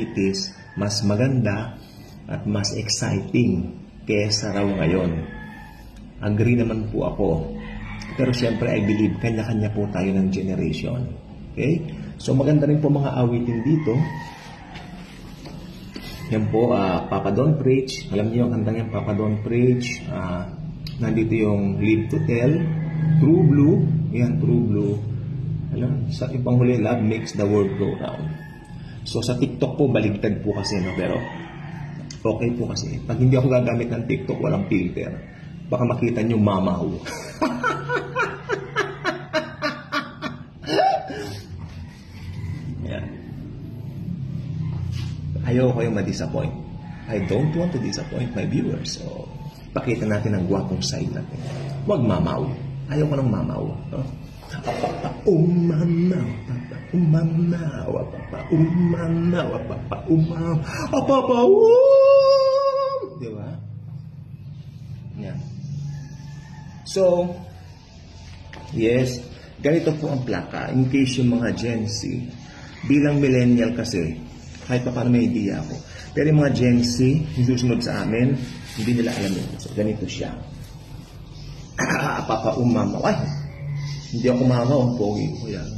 activities mas maganda at mas exciting kesa raw ngayon. Agree naman po ako. Pero syempre, I believe, kanya-kanya po tayo ng generation. Okay? So, maganda rin po mga awitin dito. Yan po, Papa Don't Preach. Alam niyo yung kantang yan, Papa Don't Preach. Nandito yung Live to Tell. True Blue. Yan, True Blue. Alam, sa ibang huli, Love Makes the World Go Round. So, sa TikTok po, baligtad po kasi, no? Pero, okay po kasi. Pag hindi ako gagamit ng TikTok, walang filter. Baka makita nyo mamaw. Yan. Ayaw ko yung ma-disappoint. I don't want to disappoint my viewers. So, pakita natin ang gwapong side natin. Huwag mamaw. Ayaw ko ng mamaw. Umamaw, papa, umamaw, papa, umamaw, papa, umaw, papa, diba? Yan. So, yes, ganito po ang plaka. In case yung mga Gen Z, bilang millennial kasi, kahit pa paano may idea ako. Pero yung mga Gen Z, yung susunod sa amin, hindi nila alam yun. So, ganito siya. Papa, umamaw. Ay, hindi ako mamaw. Ang pogi ko yan.